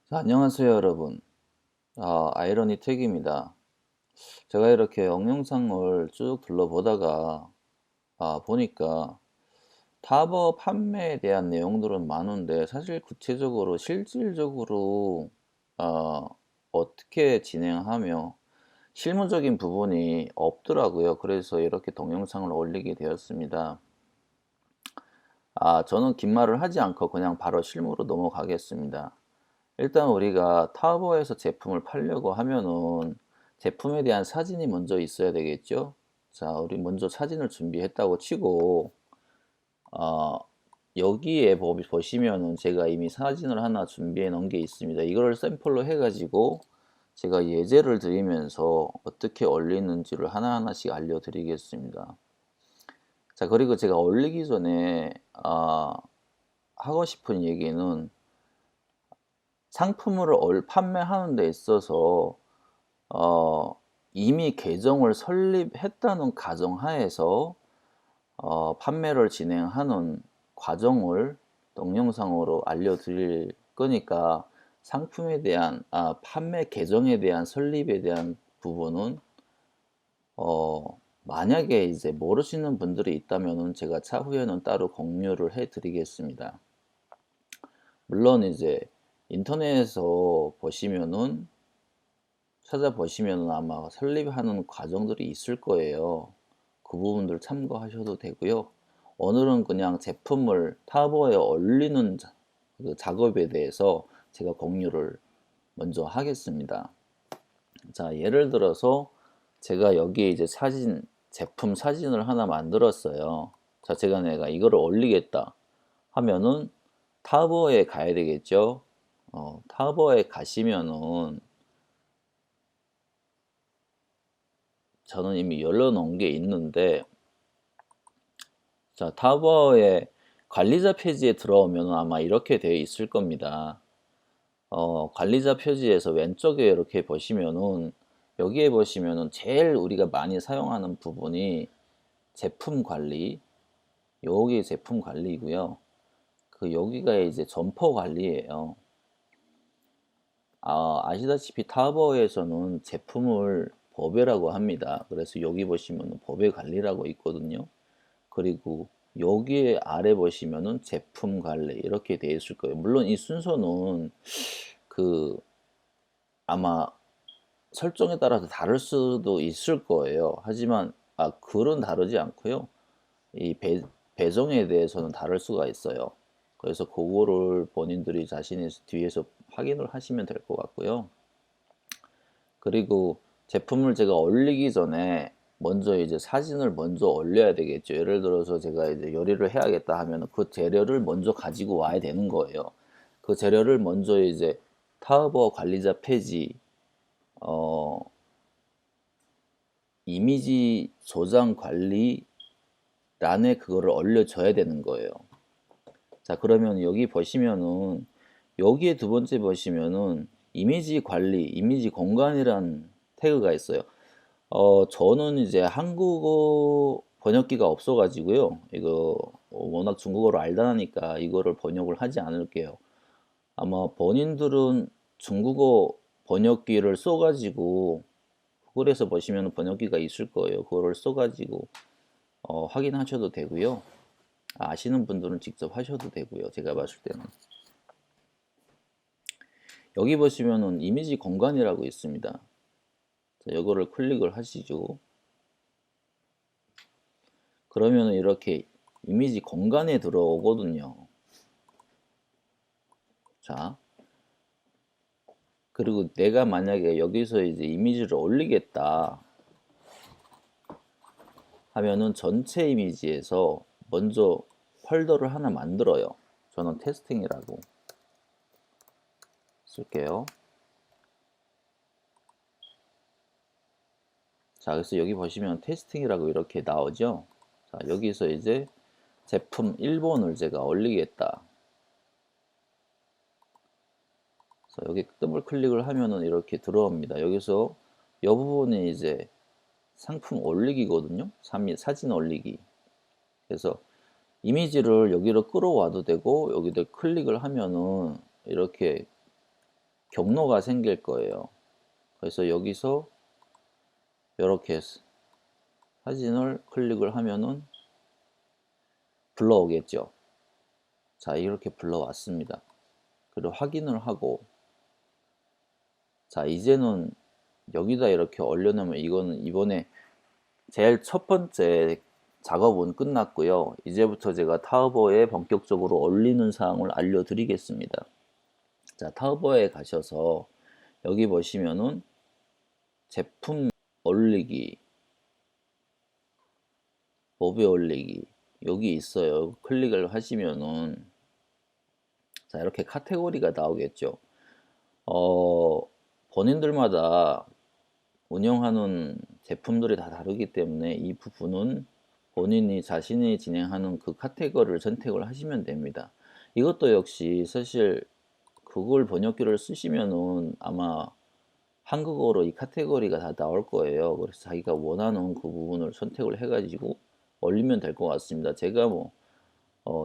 자, 안녕하세요, 여러분. 아이러니 텍입니다. 제가 이렇게 영상을 쭉 둘러보다가 보니까 타버 판매에 대한 내용들은 많은데 사실 구체적으로 실질적으로 아, 어떻게 진행하며 실무적인 부분이 없더라고요. 그래서 이렇게 동영상을 올리게 되었습니다. 저는 긴 말을 하지 않고 그냥 바로 실무로 넘어가겠습니다. 일단 우리가 타버에서 제품을 팔려고 하면은 제품에 대한 사진이 먼저 있어야 되겠죠. 자, 우리 먼저 사진을 준비했다고 치고 어, 여기에 보시면은 제가 이미 사진을 하나 준비해 놓은 게 있습니다. 이걸 샘플로 해가지고 제가 예제를 드리면서 어떻게 올리는지를 하나하나씩 알려드리겠습니다. 자, 그리고 제가 올리기 전에 하고 싶은 얘기는 상품을 판매하는 데 있어서 어, 이미 계정을 설립했다는 가정하에서 판매를 진행하는 과정을 동영상으로 알려드릴 거니까 상품에 대한 판매 계정에 대한 설립에 대한 부분은 만약에 이제 모르시는 분들이 있다면은 제가 차후에는 따로 공유를 해 드리겠습니다. 물론 이제 인터넷에서 보시면은 찾아보시면 아마 설립하는 과정들이 있을 거예요. 그 부분들 참고하셔도 되고요. 오늘은 그냥 제품을 타버에 올리는 그 작업에 대해서 제가 공유를 먼저 하겠습니다. 자, 예를 들어서 제가 여기에 이제 제품 사진을 하나 만들었어요. 자, 내가 이거를 올리겠다 하면은 타버에 가야 되겠죠. 타버에 가시면은 저는 이미 열어놓은 게 있는데, 자, 타버의 관리자 페이지에 들어오면 아마 이렇게 되어 있을 겁니다. 관리자 표지에서 왼쪽에 이렇게 보시면은, 여기에 보시면은 제일 우리가 많이 사용하는 부분이 제품 관리, 여기 제품 관리이고요. 여기가 이제 점포 관리예요. 아시다시피 타버에서는 제품을 법외라고 합니다. 그래서 여기 보시면 법외 관리라고 있거든요. 그리고 여기에 아래 보시면은 제품 관리 이렇게 되어 있을 거예요. 물론 이 순서는 그 아마 설정에 따라서 다를 수도 있을 거예요. 하지만 글은 다르지 않고요. 이 배정에 대해서는 다를 수가 있어요. 그래서 그거를 본인들이 자신이 뒤에서 확인을 하시면 될 것 같고요. 그리고 제품을 제가 올리기 전에 먼저 이제 사진을 먼저 올려야 되겠죠. 예를 들어서 제가 이제 요리를 해야겠다 하면 그 재료를 먼저 가지고 와야 되는 거예요. 그 재료를 먼저 이제 타버 관리자 페이지 어, 이미지 저장 관리란에 그거를 올려줘야 되는 거예요. 자, 그러면 여기 보시면은 여기에 두 번째 보시면은 이미지 관리, 이미지 공간이란 태그가 있어요. 저는 이제 한국어 번역기가 없어가지고요. 이거 워낙 중국어를 알다니까 이거를 번역을 하지 않을게요. 아마 본인들은 중국어 번역기를 써가지고 구글에서 보시면 번역기가 있을 거예요. 그거를 써가지고 확인하셔도 되고요. 아시는 분들은 직접 하셔도 되고요. 제가 봤을 때는 여기 보시면은 이미지 공간이라고 있습니다. 자, 이거를 클릭을 하시죠. 그러면 이렇게 이미지 공간에 들어오거든요. 자, 그리고 내가 만약에 여기서 이제 이미지를 올리겠다 하면은 전체 이미지에서 먼저 폴더를 하나 만들어요. 저는 테스팅이라고 쓸게요. 자, 그래서 여기 보시면 테스팅이라고 이렇게 나오죠. 자, 여기서 이제 제품 1번을 제가 올리겠다. 그래서 여기 더블 클릭을 하면은 이렇게 들어옵니다. 여기서 이 부분이 이제 상품 올리기거든요. 사진 올리기. 그래서 이미지를 여기로 끌어와도 되고 여기다 클릭을 하면은 이렇게 경로가 생길 거예요. 그래서 여기서 이렇게 사진을 클릭을 하면은 불러오겠죠. 자, 이렇게 불러왔습니다. 그리고 확인을 하고, 자, 이제는 여기다 이렇게 올려놓으면 이거는 이번에 제일 첫 번째 작업은 끝났고요. 이제부터 제가 타우버에 본격적으로 올리는 사항을 알려드리겠습니다. 자, 타우버에 가셔서 여기 보시면은 제품 올리기, 법에 올리기 여기 있어요. 클릭을 하시면은 자, 이렇게 카테고리가 나오겠죠. 본인들마다 운영하는 제품들이 다 다르기 때문에 이 부분은 본인이 자신이 진행하는 그 카테고리를 선택을 하시면 됩니다. 이것도 역시 사실 구글 번역기를 쓰시면은 아마 한국어로 이 카테고리가 다 나올 거예요. 그래서 자기가 원하는 그 부분을 선택을 해가지고 올리면 될 것 같습니다. 제가 뭐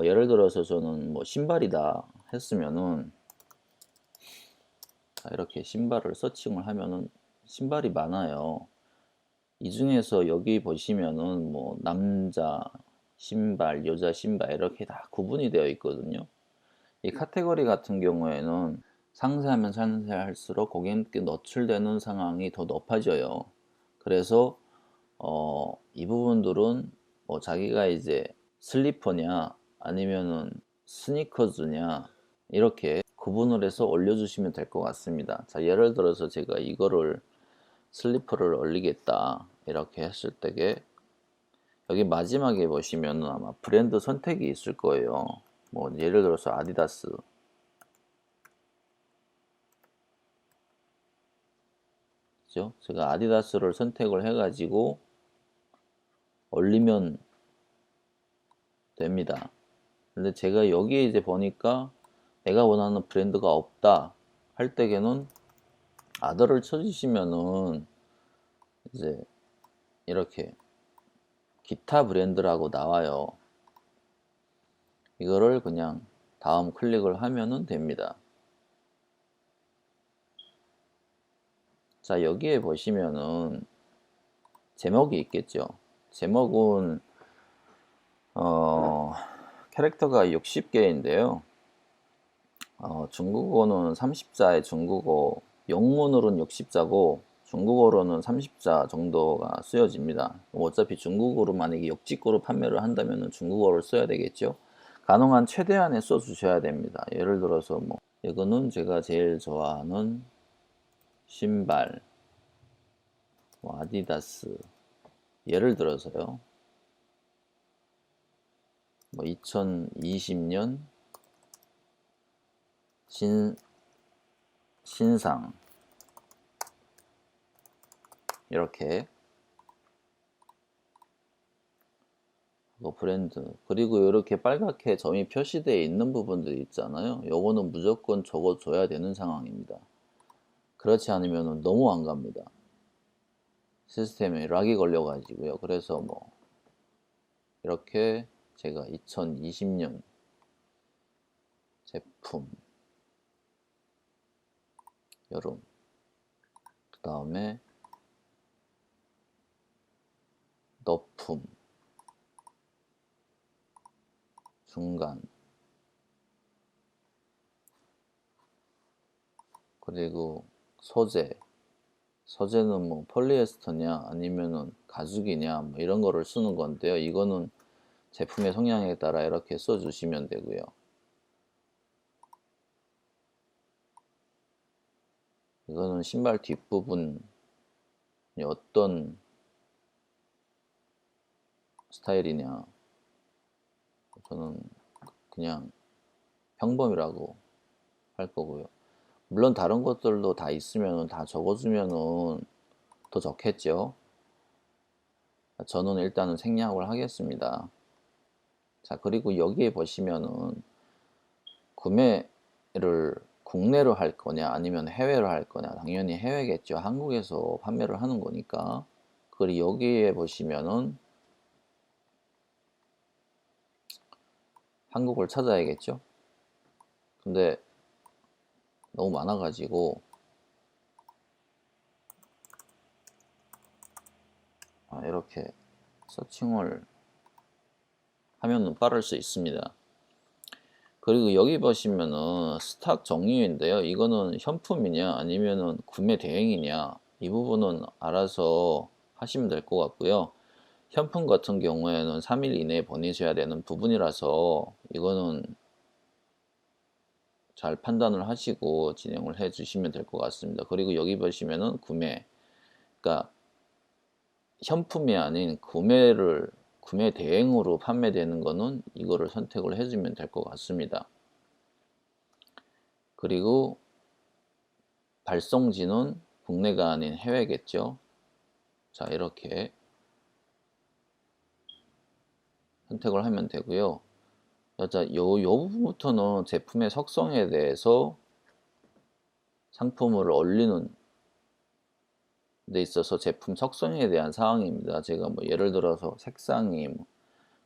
예를 들어서 저는 뭐 신발이다 했으면은 이렇게 신발을 서칭을 하면은 신발이 많아요. 이 중에서 여기 보시면은 뭐 남자 신발, 여자 신발 이렇게 다 구분이 되어 있거든요. 이 카테고리 같은 경우에는 상세하면 상세할수록 고객님께 노출되는 상황이 더 높아져요. 그래서 이 부분들은 뭐 자기가 이제 슬리퍼냐 아니면은 스니커즈냐 이렇게 구분을 해서 올려주시면 될 것 같습니다. 자, 예를 들어서 제가 이거를 슬리퍼를 올리겠다 이렇게 했을 때게 여기 마지막에 보시면은 아마 브랜드 선택이 있을 거예요. 뭐 예를 들어서 아디다스, 그죠? 제가 아디다스를 선택을 해가지고 올리면 됩니다. 근데 제가 여기에 이제 보니까 내가 원하는 브랜드가 없다 할 때에는 아더를 쳐주시면은 이제 이렇게 기타 브랜드라고 나와요. 이거를 그냥 다음 클릭을 하면은 됩니다. 자, 여기에 보시면은 제목이 있겠죠. 제목은 캐릭터가 60개인데요. 중국어는 30자의 중국어, 영문으로는 60자고 중국어로는 30자 정도가 쓰여집니다. 어차피 중국어로 만약에 역직구로 판매를 한다면 중국어를 써야 되겠죠. 가능한 최대한의 써 주셔야 됩니다. 예를 들어서 뭐 이거는 제가 제일 좋아하는 신발, 뭐 아디다스, 예를 들어서요. 뭐 2020년 신상 이렇게 브랜드 그리고 이렇게 빨갛게 점이 표시되어 있는 부분들이 있잖아요. 요거는 무조건 적어줘야 되는 상황입니다. 그렇지 않으면 너무 안 갑니다. 시스템에 락이 걸려 가지고요. 그래서 뭐 이렇게 제가 2020년 제품 여름 그 다음에 너품 중간 그리고 소재는 뭐 폴리에스터냐 아니면은 가죽이냐 뭐 이런 거를 쓰는 건데요. 이거는 제품의 성향에 따라 이렇게 써 주시면 되고요. 이거는 신발 뒷부분이 어떤 스타일이냐 저는 그냥 평범이라고 할 거고요. 물론 다른 것들도 다 있으면 다 적어주면은 더 좋겠죠. 저는 일단은 생략을 하겠습니다. 자, 그리고 여기에 보시면은 구매를 국내로 할 거냐 아니면 해외로 할 거냐 당연히 해외겠죠. 한국에서 판매를 하는 거니까. 그리고 여기에 보시면은 한국을 찾아야겠죠. 근데 너무 많아가지고 이렇게 서칭을 하면은 빠를 수 있습니다. 그리고 여기 보시면은 스탁 종류인데요. 이거는 현품이냐 아니면은 구매 대행이냐 이 부분은 알아서 하시면 될 것 같고요. 현품 같은 경우에는 3일 이내에 보내셔야 되는 부분이라서 이거는 잘 판단을 하시고 진행을 해 주시면 될 것 같습니다. 그리고 여기 보시면은 구매, 그러니까 현품이 아닌 구매 대행으로 판매되는 거는 이거를 선택을 해주면 될 것 같습니다. 그리고 발송지는 국내가 아닌 해외겠죠. 자, 이렇게 선택을 하면 되고요. 자, 요 부분부터는 제품의 속성에 대해서 상품을 올리는 데 있어서 제품 속성에 대한 사항입니다. 제가 뭐 예를 들어서 색상이 뭐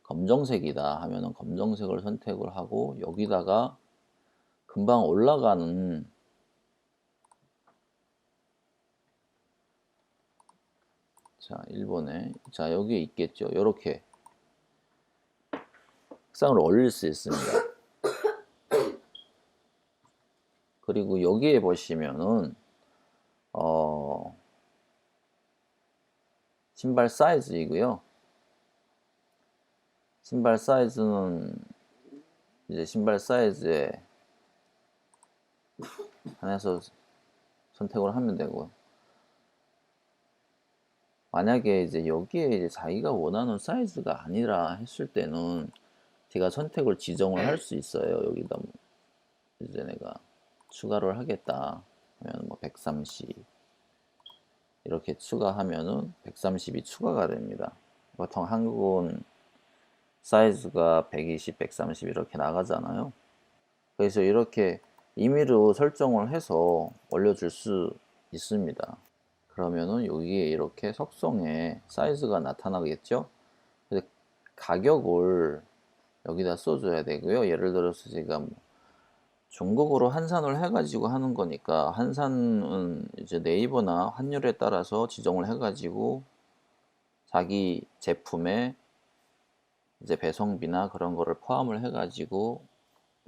검정색이다 하면은 검정색을 선택을 하고 여기다가 금방 올라가는 자, 일본에 자, 여기에 있겠죠. 이렇게 색상을 올릴 수 있습니다. 그리고 여기에 보시면은 신발 사이즈이고요. 신발 사이즈는 이제 신발 사이즈에 한해서 선택을 하면 되고, 만약에 이제 여기에 이제 자기가 원하는 사이즈가 아니라 했을 때는 제가 선택을 지정을 할 수 있어요. 여기다 뭐 이제 내가 추가를 하겠다 하면 뭐 130 이렇게 추가하면은 130이 추가가 됩니다. 보통 한국은 사이즈가 120, 130 이렇게 나가잖아요. 그래서 이렇게 임의로 설정을 해서 올려줄 수 있습니다. 그러면은 여기에 이렇게 속성에 사이즈가 나타나겠죠. 근데 가격을 여기다 써줘야 되고요. 예를 들어서 제가 뭐 중국어로 환산을 해가지고 하는 거니까 환산은 이제 네이버나 환율에 따라서 지정을 해가지고 자기 제품에 이제 배송비나 그런 거를 포함을 해가지고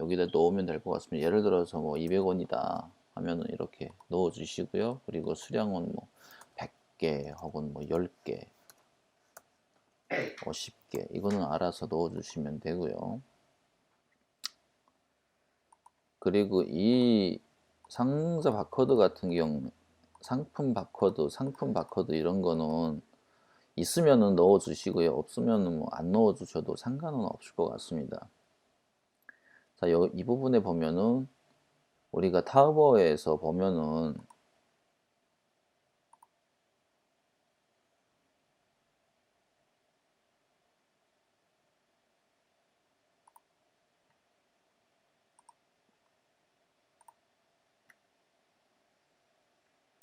여기다 넣으면 될 것 같습니다. 예를 들어서 뭐 200원이다 하면은 이렇게 넣어 주시고요. 그리고 수량은 뭐 100개 혹은 뭐 10개, 50개 이거는 알아서 넣어 주시면 되고요. 그리고 이 상자 바코드 같은 경우 상품 바코드 이런 거는 있으면은 넣어 주시고요. 없으면은 뭐 안 넣어 주셔도 상관은 없을 것 같습니다. 자, 이 부분에 보면은 우리가 타오바오에서 보면은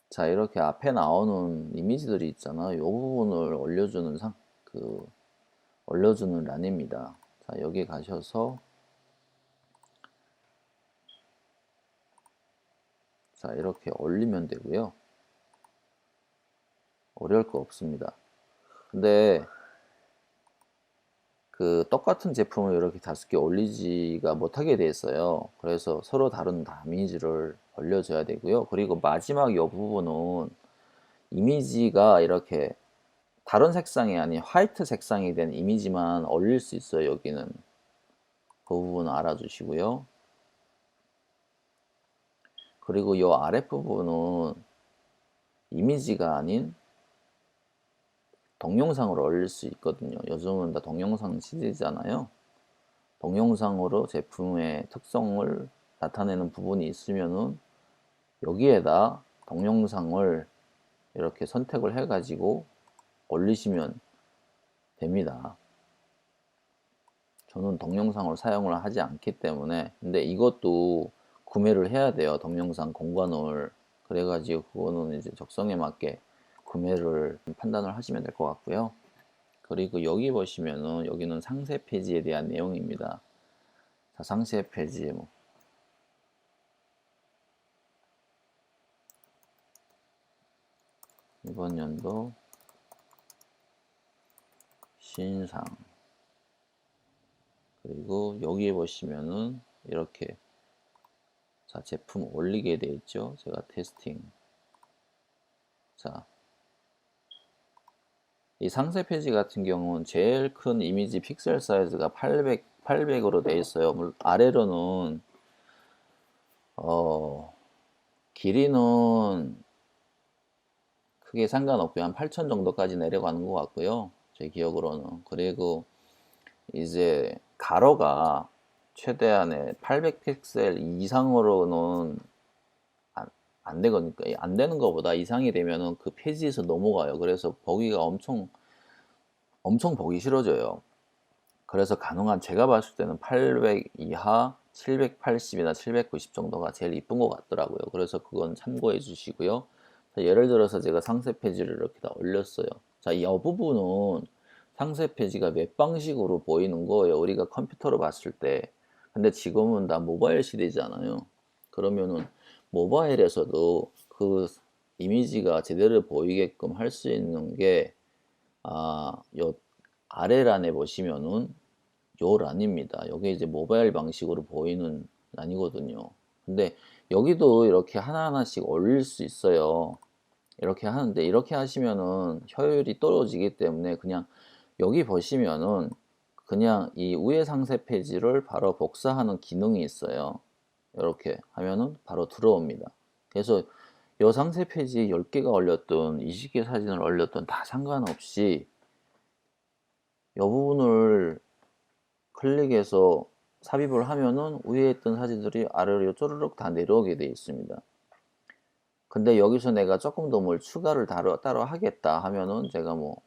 자, 이렇게 앞에 나오는 이미지들이 있잖아. 요 부분을 올려주는 란입니다. 자, 여기 가셔서 자, 이렇게 올리면 되고요. 어려울 거 없습니다. 근데 그 똑같은 제품을 이렇게 5개 올리지가 못하게 돼 있어요. 그래서 서로 다른 이미지를 올려줘야 되고요. 그리고 마지막 이 부분은 이미지가 이렇게 다른 색상이 아닌 화이트 색상이 된 이미지만 올릴 수 있어요. 여기는 그 부분 알아주시고요. 그리고 이 아랫부분은 이미지가 아닌 동영상으로 올릴 수 있거든요. 요즘은 다 동영상 시대잖아요. 동영상으로 제품의 특성을 나타내는 부분이 있으면은 여기에다 동영상을 이렇게 선택을 해 가지고 올리시면 됩니다. 저는 동영상을 사용을 하지 않기 때문에, 근데 이것도 구매를 해야 돼요. 동영상 공간을. 그래가지고 그거는 이제 적성에 맞게 구매를 판단을 하시면 될 것 같고요. 그리고 여기 보시면은 여기는 상세 페이지에 대한 내용입니다. 자, 상세 페이지 이번 연도 신상. 그리고 여기에 보시면은 이렇게 자 제품 올리게 돼 있죠. 제가 테스팅. 자, 이 상세 페이지 같은 경우는 제일 큰 이미지 픽셀 사이즈가 800으로 돼 있어요. 아래로는 길이는 크게 상관없고요. 한 8000 정도까지 내려가는 것 같고요. 제 기억으로는. 그리고 이제 가로가 최대한의 800픽셀 이상으로는 안 되거든요. 안 되는 것보다 이상이 되면은 그 페이지에서 넘어가요. 그래서 보기가 엄청 보기 싫어져요. 그래서 가능한 제가 봤을 때는 800 이하 780이나 790 정도가 제일 이쁜 것 같더라고요. 그래서 그건 참고해 주시고요. 자, 예를 들어서 제가 상세 페이지를 이렇게 다 올렸어요. 자, 이 부분은 상세 페이지가 웹 방식으로 보이는 거예요. 우리가 컴퓨터로 봤을 때. 근데 지금은 다 모바일 시대잖아요. 그러면은 모바일에서도 그 이미지가 제대로 보이게끔 할 수 있는 게, 요 아래란에 보시면은 요 란입니다. 여기 이제 모바일 방식으로 보이는 란이거든요. 근데 여기도 이렇게 하나하나씩 올릴 수 있어요. 이렇게 하는데 이렇게 하시면은 효율이 떨어지기 때문에 그냥 여기 보시면은 그냥 이 위에 상세 페이지를 바로 복사하는 기능이 있어요. 이렇게 하면은 바로 들어옵니다. 그래서 이 상세 페이지에 10개가 올렸던 20개 사진을 올렸던 다 상관없이 이 부분을 클릭해서 삽입을 하면은 위에 있던 사진들이 아래로 쪼르륵 다 내려오게 되어 있습니다. 근데 여기서 내가 조금 더 뭘 추가를 따로 하겠다 하면은 제가 뭐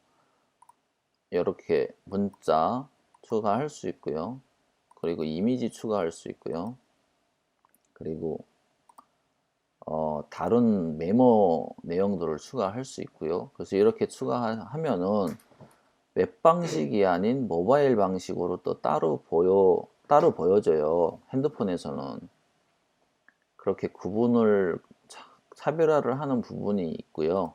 이렇게 문자 추가할 수 있고요. 그리고 이미지 추가할 수 있고요. 그리고 다른 메모 내용들을 추가할 수 있고요. 그래서 이렇게 추가하면은 웹 방식이 아닌 모바일 방식으로 또 따로 보여져요. 핸드폰에서는. 그렇게 구분을 차별화를 하는 부분이 있고요.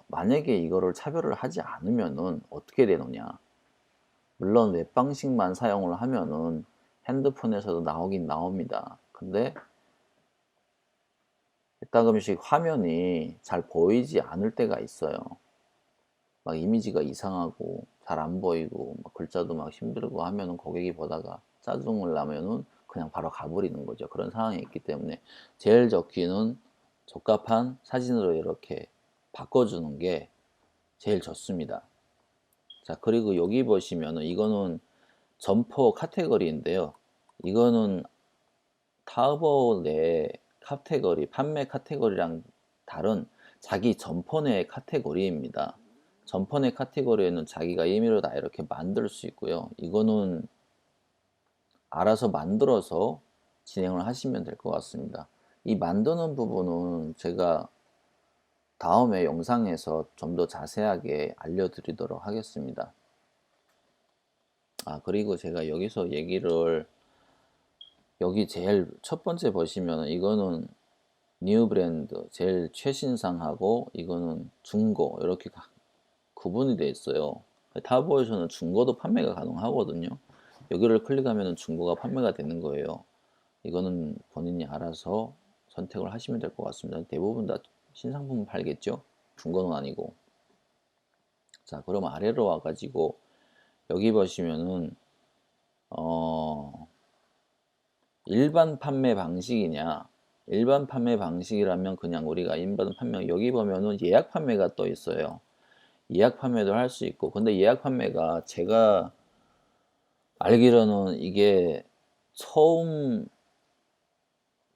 만약에 이거를 차별을 하지 않으면은 어떻게 되느냐. 물론 웹 방식만 사용을 하면은 핸드폰에서도 나오긴 나옵니다. 근데 가끔씩 화면이 잘 보이지 않을 때가 있어요. 막 이미지가 이상하고 잘 안 보이고 막 글자도 막 힘들고 하면은 고객이 보다가 짜증을 나면은 그냥 바로 가버리는 거죠. 그런 상황이 있기 때문에 제일 좋기는 적합한 사진으로 이렇게 바꿔주는 게 제일 좋습니다. 자, 그리고 여기 보시면은 이거는 점포 카테고리인데요. 이거는 타오바오 내 카테고리, 판매 카테고리랑 다른 자기 점포 내 카테고리입니다. 점포 내 카테고리에는 자기가 임의로 다 이렇게 만들 수 있고요. 이거는 알아서 만들어서 진행을 하시면 될 것 같습니다. 이 만드는 부분은 제가 다음에 영상에서 좀 더 자세하게 알려드리도록 하겠습니다. 그리고 제가 여기서 얘기를 여기 제일 첫 번째 보시면 이거는 뉴 브랜드 제일 최신상하고 이거는 중고 이렇게 구분이 되어 있어요. 타보에서는 중고도 판매가 가능하거든요. 여기를 클릭하면 중고가 판매가 되는 거예요. 이거는 본인이 알아서 선택을 하시면 될 것 같습니다. 대부분 다 신상품 팔겠죠? 중고는 아니고. 자, 그럼 아래로 와가지고 여기 보시면은 일반 판매 방식이냐? 일반 판매 방식이라면 그냥 우리가 일반 판매 여기 보면은 예약 판매가 또 있어요. 예약 판매도 할 수 있고 근데 예약 판매가 제가 알기로는 이게 처음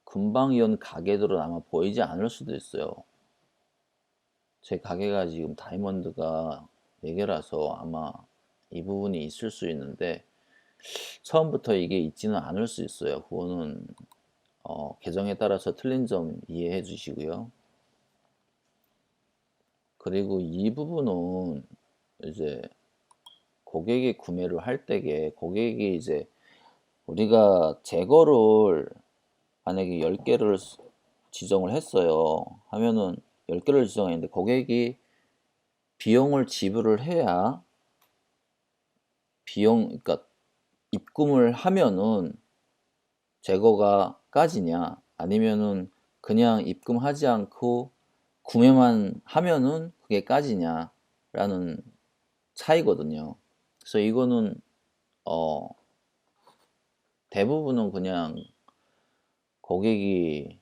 금방 연 가게들은 아마 보이지 않을 수도 있어요. 제 가게가 지금 다이몬드가 4개라서 아마 이 부분이 있을 수 있는데 처음부터 이게 있지는 않을 수 있어요. 그거는 계정에 따라서 틀린 점 이해해 주시고요. 그리고 이 부분은 이제 고객이 구매를 할 때에 고객이 이제 우리가 재고를 만약에 10개를 지정을 했어요. 하면은 10개를 지정했는데 고객이 비용을 지불을 해야 그러니까 입금을 하면은 재고가 까지냐, 아니면은 그냥 입금하지 않고 구매만 하면은 그게 까지냐라는 차이거든요. 그래서 이거는 대부분은 그냥 고객이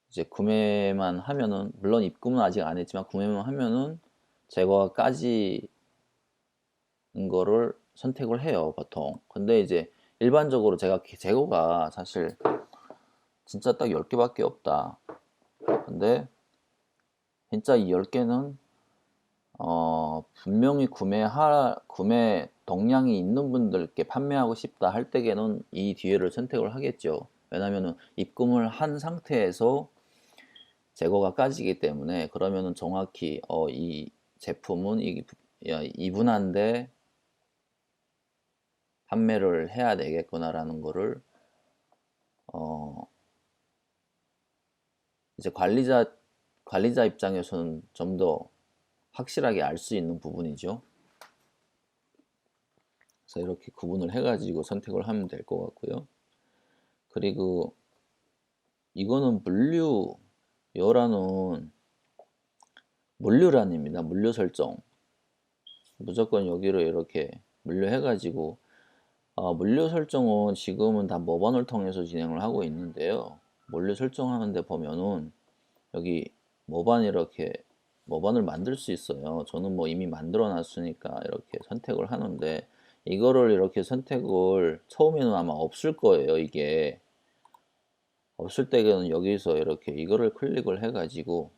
이제 구매만 하면은, 물론 입금은 아직 안 했지만 구매만 하면은 재고가 까지는 거를 선택을 해요, 보통. 근데 이제 일반적으로 제가 재고가 사실 진짜 딱 10개밖에 없다. 근데 진짜 이 10개는 분명히 구매 동량이 있는 분들께 판매하고 싶다 할 때에는 이 뒤에를 선택을 하겠죠. 왜냐면은 입금을 한 상태에서 재고가 까지기 때문에, 그러면은 정확히 이 제품은 이분한테 판매를 해야 되겠구나라는 거를 어 이제 관리자 입장에서는 좀 더 확실하게 알 수 있는 부분이죠. 그래서 이렇게 구분을 해가지고 선택을 하면 될 것 같고요. 그리고 이거는 여라는 물류란입니다. 물류 설정. 무조건 여기로 이렇게 물류해가지고, 물류 설정은 지금은 다 모반을 통해서 진행을 하고 있는데요. 물류 설정하는데 보면은 여기 모반을 만들 수 있어요. 저는 뭐 이미 만들어 놨으니까 이렇게 선택을 하는데, 이거를 이렇게 선택을 처음에는 아마 없을 거예요. 이게 없을 때는 여기서 이렇게 이거를 클릭을 해가지고,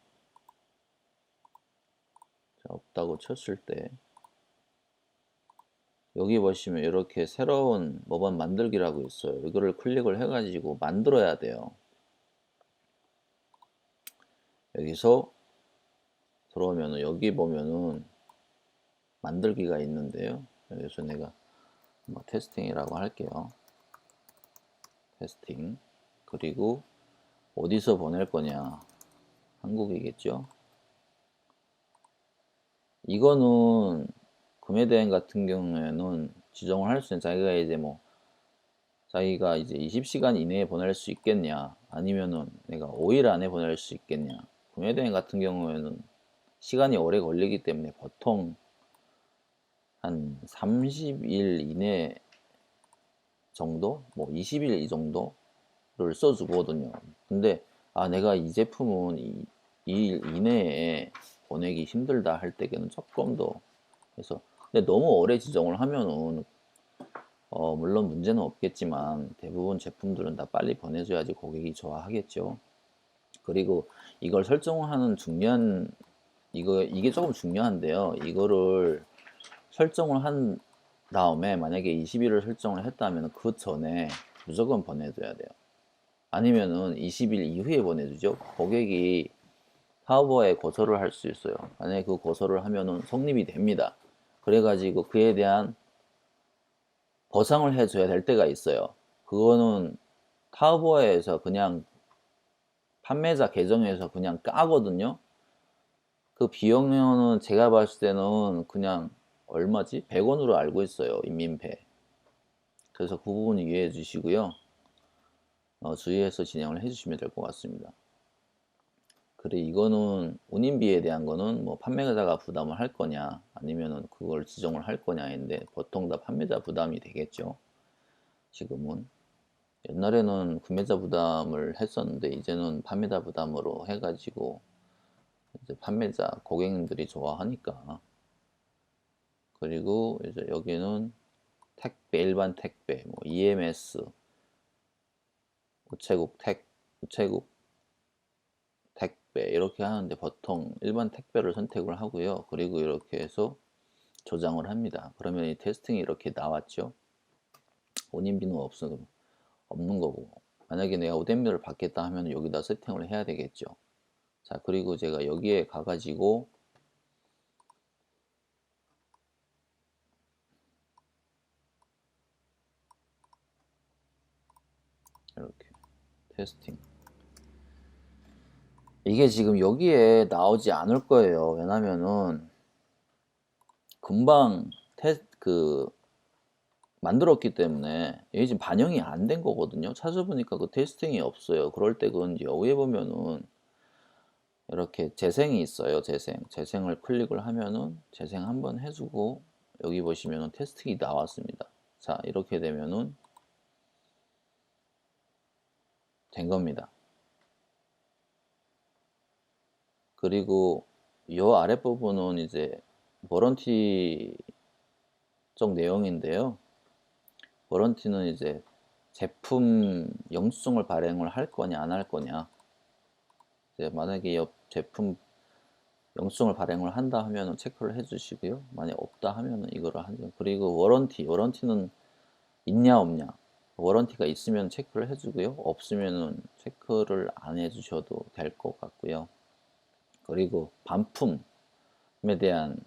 없다고 쳤을 때 여기 보시면 이렇게 새로운 모반 만들기라고 있어요. 이거를 클릭을 해가지고 만들어야 돼요. 여기서 들어오면은 여기 보면은 만들기가 있는데요. 여기서 내가 뭐 테스팅이라고 할게요. 테스팅. 그리고 어디서 보낼 거냐, 한국이겠죠. 이거는 구매대행 같은 경우에는 지정을 할 수 있는, 자기가 이제 20시간 이내에 보낼 수 있겠냐, 아니면은 내가 5일 안에 보낼 수 있겠냐. 구매대행 같은 경우에는 시간이 오래 걸리기 때문에 보통 한 30일 이내 정도, 뭐 20일 이 정도를 써주거든요. 근데 내가 이 제품은 2일 이내에 보내기 힘들다 할 때에는 조금 더 해서, 근데 너무 오래 지정을 하면은 물론 문제는 없겠지만 대부분 제품들은 다 빨리 보내줘야지 고객이 좋아하겠죠. 그리고 이걸 설정하는 이게 조금 중요한데요. 이거를 설정을 한 다음에 만약에 20일을 설정을 했다면 그 전에 무조건 보내줘야 돼요. 아니면은 20일 이후에 보내주죠. 고객이 타오버에 고소를 할 수 있어요. 만약에 그 고소를 하면은 성립이 됩니다. 그래가지고 그에 대한 보상을 해줘야 될 때가 있어요. 그거는 타오버에서 그냥 판매자 계정에서 그냥 까거든요. 그 비용은 제가 봤을 때는 그냥 얼마지? 100원으로 알고 있어요. 인민폐. 그래서 그 부분 이해해 주시고요. 주의해서 진행을 해 주시면 될 것 같습니다. 그래, 이거는 운임비에 대한 거는 뭐 판매자가 부담을 할 거냐, 아니면은 그걸 지정을 할 거냐인데, 보통 다 판매자 부담이 되겠죠. 지금은. 옛날에는 구매자 부담을 했었는데 이제는 판매자 부담으로 해가지고 이제 판매자 고객님들이 좋아하니까. 그리고 이제 여기는 택배, 일반 택배, 뭐 EMS, 우체국 택배 이렇게 하는데 보통 일반 택배를 선택을 하고요. 그리고 이렇게 해서 저장을 합니다. 그러면 이 테스팅이 이렇게 나왔죠. 운임비는 없는 거고, 만약에 내가 운임비를 받겠다 하면 여기다 세팅을 해야 되겠죠. 자, 그리고 제가 여기에 가가지고 이렇게 테스팅 이게 지금 여기에 나오지 않을 거예요. 왜냐면은 금방 만들었기 때문에 이게 지금 반영이 안 된 거거든요. 찾아보니까 그 테스팅이 없어요. 그럴 때 그 여기에 보면은 이렇게 재생이 있어요. 재생을 클릭을 하면은 재생 한번 해주고 여기 보시면은 테스팅이 나왔습니다. 자, 이렇게 되면은 된 겁니다. 그리고 이 아랫부분은 이제 워런티 쪽 내용인데요. 워런티는 이제 제품 영수증을 발행을 할 거냐 안 할 거냐. 이제 만약에 옆 제품 영수증을 발행을 한다 하면은 체크를 해 주시고요. 만약 없다 하면은 이거를 하죠. 그리고 워런티는 있냐 없냐. 워런티가 있으면 체크를 해 주고요. 없으면은 체크를 안 해 주셔도 될 것 같고요. 그리고 반품에 대한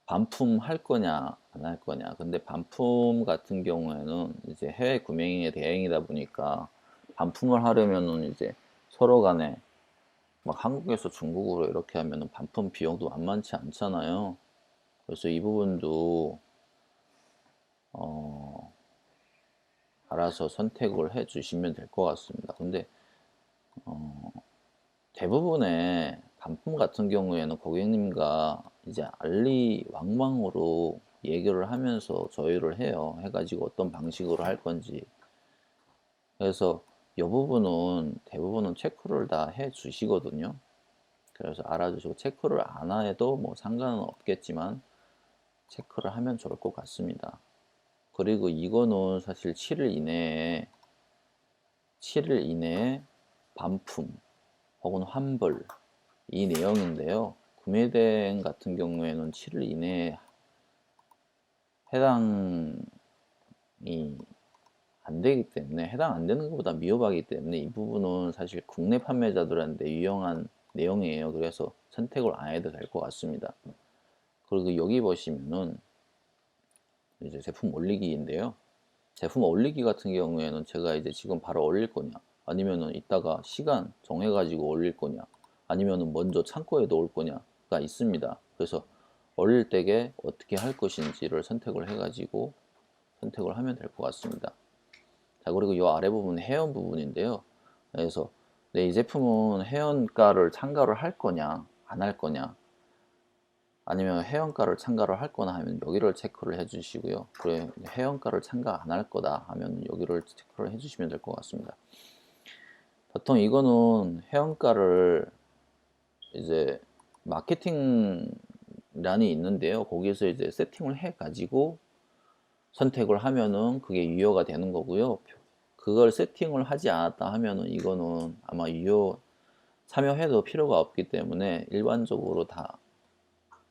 반품할 거냐 안 할 거냐. 근데 반품 같은 경우에는 이제 해외 구매에 대행이다 보니까 반품을 하려면은 이제 서로 간에 막 한국에서 중국으로 이렇게 하면은 반품 비용도 만만치 않잖아요. 그래서 이 부분도 어, 알아서 선택을 해 주시면 될 것 같습니다. 근데 대부분의 반품 같은 경우에는 고객님과 이제 알리왕망으로 얘기를 하면서 조율을 해요. 해가지고 어떤 방식으로 할 건지. 그래서 이 부분은 대부분은 체크를 다 해 주시거든요. 그래서 알아주시고 체크를 안 해도 뭐 상관은 없겠지만 체크를 하면 좋을 것 같습니다. 그리고 이거는 사실 7일 이내에 반품 혹은 환불 이 내용인데요. 구매 대행 같은 경우에는 7일 이내에 해당이 안 되기 때문에 해당 안 되는 것보다 미흡하기 때문에 이 부분은 사실 국내 판매자들한테 유용한 내용이에요. 그래서 선택을 안 해도 될 것 같습니다. 그리고 여기 보시면은 이제 제품 올리기인데요. 제품 올리기 같은 경우에는 제가 이제 지금 바로 올릴 거냐, 아니면은 이따가 시간 정해가지고 올릴 거냐, 아니면은 먼저 창고에 넣을 거냐가 있습니다. 그래서 올릴 때에 어떻게 할 것인지를 선택을 해가지고 선택을 하면 될 것 같습니다. 자, 그리고 이 아래 부분은 회원 부분인데요. 그래서 이 제품은 회원가를 참가를 할 거냐, 안 할 거냐, 아니면 회원가를 참가를 할 거나 하면 여기를 체크를 해 주시고요. 그래, 회원가를 참가 안 할 거다 하면 여기를 체크를 해 주시면 될 것 같습니다. 보통 이거는 회원가를 이제 마케팅란이 있는데요. 거기서 이제 세팅을 해 가지고 선택을 하면은 그게 유효가 되는 거고요. 그걸 세팅을 하지 않았다 하면은 이거는 아마 참여해도 필요가 없기 때문에 일반적으로 다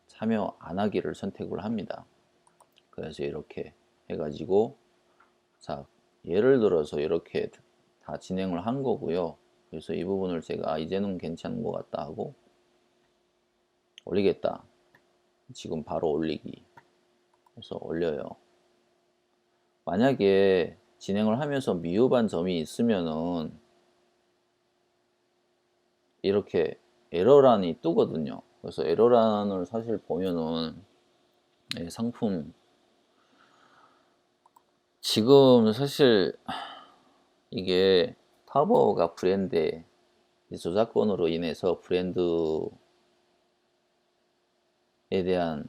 참여 안 하기를 선택을 합니다. 그래서 이렇게 해가지고, 자, 예를 들어서 이렇게 다 진행을 한 거고요. 그래서 이 부분을 제가 이제는 괜찮은 것 같다 하고 올리겠다. 지금 바로 올리기. 그래서 올려요. 만약에 진행을 하면서 미흡한 점이 있으면은 이렇게 에러란이 뜨거든요. 그래서 에러란을 사실 보면은 상품 지금 사실 이게 타버가 브랜드의 저작권으로 인해서 브랜드에 대한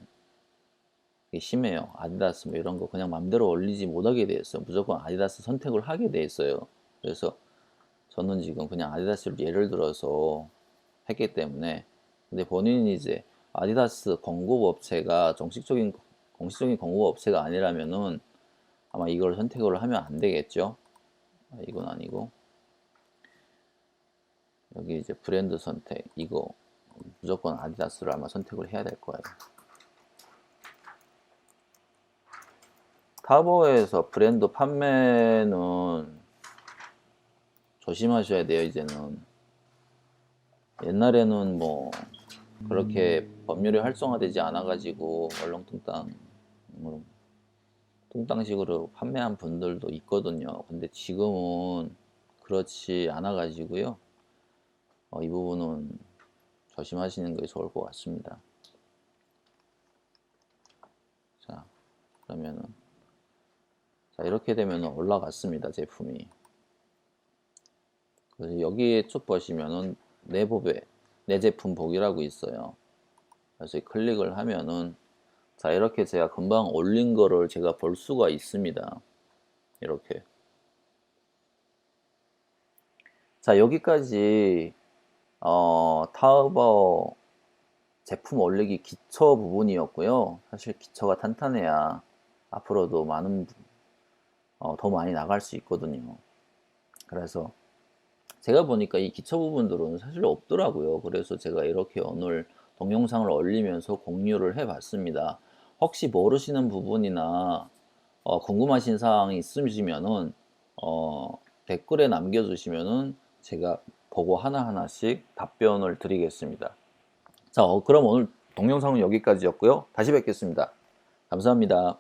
게 심해요. 아디다스 뭐 이런 거 그냥 맘대로 올리지 못하게 돼 있어요. 무조건 아디다스 선택을 하게 돼 있어요. 그래서 저는 지금 그냥 아디다스를 예를 들어서 했기 때문에, 근데 본인이 이제 아디다스 공급업체가 공식적인 공급업체가 아니라면은 아마 이걸 선택을 하면 안 되겠죠. 이건 아니고 여기 이제 브랜드 선택 이거 무조건 아디다스를 아마 선택을 해야 될 거예요. 타버에서 브랜드 판매는 조심하셔야 돼요. 이제는 옛날에는 뭐 그렇게 법률이 활성화되지 않아 가지고 얼렁뚱땅 뭐 뚱땅식으로 판매한 분들도 있거든요. 근데 지금은 그렇지 않아 가지고요. 이 부분은 조심하시는 게 좋을 것 같습니다. 자, 그러면은 자, 이렇게 되면 올라갔습니다. 제품이. 그래서 여기에 쭉 보시면은 내 제품 보기라고 있어요. 그래서 클릭을 하면은 자, 이렇게 제가 금방 올린 거를 제가 볼 수가 있습니다. 이렇게. 자, 여기까지 타오바오 제품 올리기 기초 부분이었고요. 사실 기초가 탄탄해야 앞으로도 더 많이 나갈 수 있거든요. 그래서 제가 보니까 이 기초 부분들은 사실 없더라고요. 그래서 제가 이렇게 오늘 동영상을 올리면서 공유를 해 봤습니다. 혹시 모르시는 부분이나 궁금하신 사항이 있으시면은 댓글에 남겨주시면은 제가 보고 하나하나씩 답변을 드리겠습니다. 자, 그럼 오늘 동영상은 여기까지였고요. 다시 뵙겠습니다. 감사합니다.